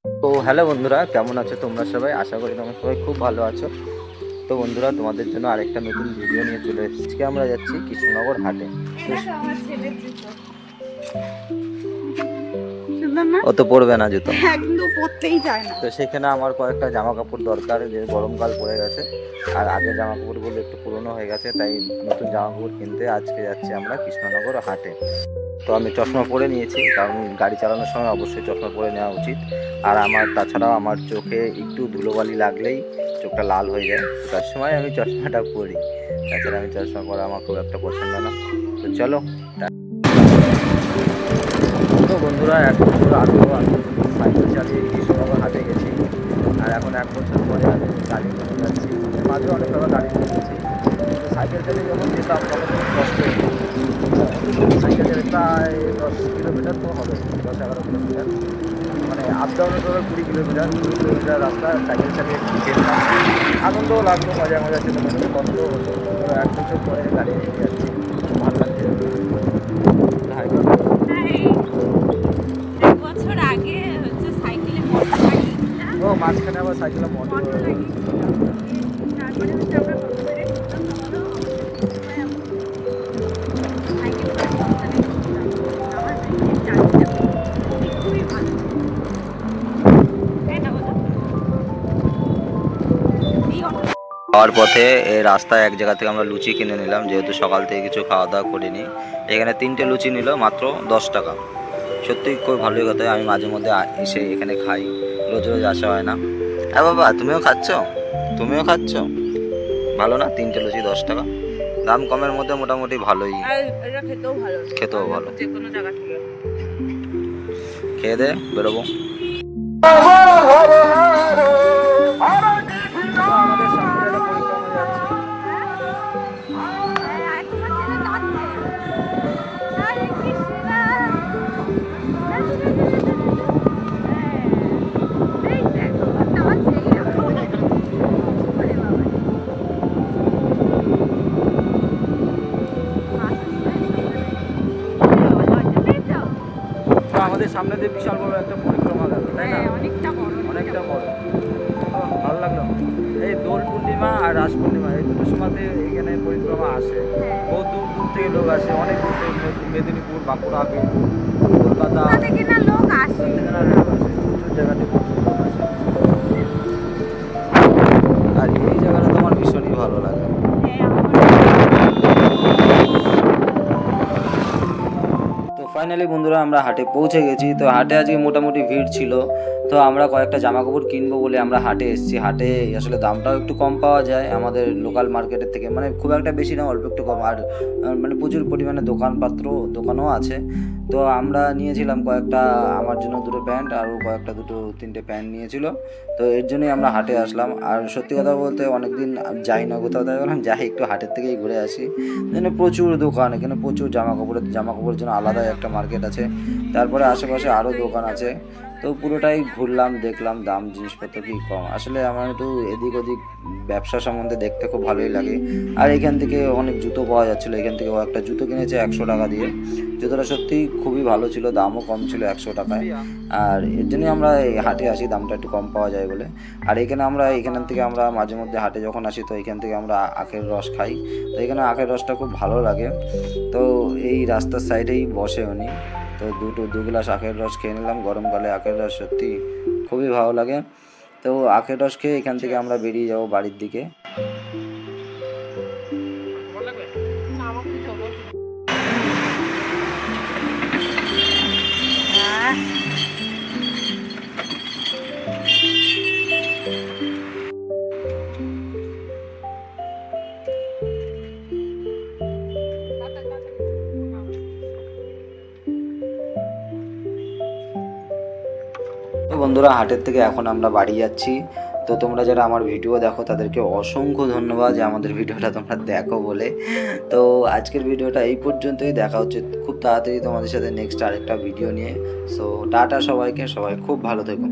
তো হ্যালো বন্ধুরা, কেমন আছো তোমরা সবাই? আশা করি তোমরা সবাই খুব ভালো আছো। তো বন্ধুরা, তোমাদের জন্য আরেকটা নতুন ভিডিও নিয়ে চলে এসেছি। আজকে আমরা যাচ্ছি কৃষ্ণনগর হাটে। ও তো পড়বে না জুতো, একদম পড়তেই চায় না। তো সেখানে আমার কয়েকটা জামা কাপড় দরকার, যে গরমকাল পড়ে গেছে আর আগের জামা কাপড়গুলো একটু পুরনো হয়ে গেছে, তাই নতুন জামা কাপড় কিনতে আজকে যাচ্ছি আমরা কৃষ্ণনগর হাটে। তো আমি চশমা পরে নিয়েছি, কারণ গাড়ি চালানোর সময় অবশ্যই চশমা পরে নেওয়া উচিত। আর তাছাড়াও আমার চোখে একটু ধুলোবালি লাগলেই চোখটা লাল হয়ে যায়, তো তার সময় আমি চশমাটা পরি। তাছাড়া আমি চশমা পরা আমার খুব একটা পছন্দ না। তো চলো। তো বন্ধুরা, 1 বছর আগেও আমি সাইকেল চালিয়ে কৃষ্ণনগর হাটে গেছি, আর এখন 1 বছর পরে আমি গাড়ি নিয়ে যাচ্ছি। মাঝে অনেক সময় গাড়ি নিয়ে গেছি, তো সাইকেল চালিয়ে যখন যেতাম তখন খুব কষ্ট হতো। সাইকেল চালিয়ে প্রায় 10 কিলোমিটার তো হবে, 10-11 কিলোমিটার, মানে আপ ডাউনে ধরো 20 কিলোমিটার রাস্তা সাইকেল চালিয়ে যেতাম। আনন্দও লাগতো, মজা ছিল, কিন্তু কষ্টও হতো। তো 1 বছর পরে গাড়ি নিয়ে যাচ্ছি, ভালো লাগছে। এক বছর আগে হচ্ছে সাইকেলে মোটর লাগিয়েছিলাম। ও মাঝখানে আবার সাইকেলে মোটর লাগিয়েছিলাম। তারপরে হচ্ছে আমরা কত করে ঘুরতাম বলো? সাইকেল করে সংসারে ঘুরতাম। আমার সাইকেলের চার্জটা খুবই ভালো, তাই না বলো? এই যাওয়ার পথে এই রাস্তায় এক জায়গা থেকে আমরা লুচি কিনে নিলাম, যেহেতু সকাল থেকে কিছু খাওয়া দাওয়া করিনি। এখানে 3টে লুচি নিল মাত্র 10 টাকা। সত্যি খুব ভালোই কথা, আমি মাঝে মধ্যে এসে এখানে খাই, রোজ রোজ আসা হয় না। হ্যাঁ বাবা, তুমিও খাচ্ছ? তুমিও খাচ্ছ? ভালো না? 3টে লুচি 10 টাকা, দাম কমের মধ্যে মোটামুটি ভালোই। এটা খেতেও ভালো, খেতেও ভালো। যে কোনো জায়গা থেকে খেয়ে দে বেরোবো। আমাদের সামনে একটা পরিক্রমা যাচ্ছে। তো আমাদের সামনে দিয়ে বিশাল বড় একটা পরিক্রমা গেল, তাই না? অনেকটা বড়। ভালো লাগলো। এই দোল পূর্ণিমা আর রাস পূর্ণিমা এই দুটো সময়তে এখানে পরিক্রমা আসে। বহু দূর দূর থেকে লোক আসে, অনেক দূর থেকে, মেদিনীপুর, বাঁকুড়া, বীরভূম, কলকাতা, লোক আসে। প্রচুর জায়গা থেকে প্রচুর লোক আসে। আর এই জায়গাটা তো আমার ভীষণই ভালো লাগে। তো ফাইনালি বন্ধুরা, আমরা হাটে পৌঁছে গেছি। তো হাটে আজকে মোটামুটি ভিড় ছিল, তো আমরা কয়েকটা জামা কাপড় কিনবো বলে আমরা হাটে এসেছি। হাটে আসলে দামটাও একটু কম পাওয়া যায় আমাদের লোকাল মার্কেটের থেকে, মানে খুব একটা বেশি না, অল্প একটু কম। আর মানে প্রচুর পরিমাণে দোকানও আছে। তো আমরা নিয়েছিলাম কয়েকটা, আমার জন্য 2টো প্যান্ট আর কয়েকটা 2-3টে প্যান্ট নিয়েছিল। তো এর জন্যই আমরা হাটে আসলাম। আর সত্যি কথা বলতে অনেকদিন যাই না কোথাও, তাই বললাম যাই একটু হাটের থেকেই ঘুরে আসি। এখানে প্রচুর দোকান, এখানে প্রচুর জামা কাপড়ের জন্য আলাদা একটা মার্কেট আছে, তারপরে আশেপাশে আরও দোকান আছে। তো পুরোটাই ঘুরলাম, দেখলাম দাম জিনিসপত্র কি কম। আসলে আমার একটু এদিক ওদিক ব্যবসা সম্বন্ধে দেখতে খুব ভালোই লাগে। আর এখান থেকে অনেক জুতো পাওয়া যাচ্ছিলো, এখান থেকে একটা জুতো কিনেছে 100 টাকা দিয়ে। জুতোটা সত্যি খুবই ভালো ছিল, দামও কম ছিল 100 টাকায়। আর এর জন্যই আমরা এই হাটে আসি, দামটা একটু কম পাওয়া যায় বলে। আর এখান থেকে আমরা মাঝে মধ্যে হাটে যখন আসি, তো এখান থেকে আমরা আখের রস খাই। তো এখানে আখের রসটা খুব ভালো লাগে। তো এই রাস্তার সাইডেই বসে উনি, তো 2 গ্লাস আখের রস খেয়ে নিলাম। গরমকালে আখের রস সত্যি খুবই ভালো লাগে। তো আখের রস খেয়ে এখান থেকে আমরা বেরিয়ে যাব বাড়ির দিকে। তো বন্ধুরা, হাটের থেকে এখন আমরা বাড়ি যাচ্ছি। তো তোমরা যারা আমার ভিডিও দেখো তাদেরকে অসংখ্য ধন্যবাদ যে আমাদের ভিডিওটা তোমরা দেখো বলে। তো আজকের ভিডিওটা এই পর্যন্তই, দেখা হচ্ছে খুব তাড়াতাড়ি তোমাদের সাথে নেক্সট আরেকটা ভিডিও নিয়ে। সো টাটা সবাইকে, সবাই খুব ভালো থেকো।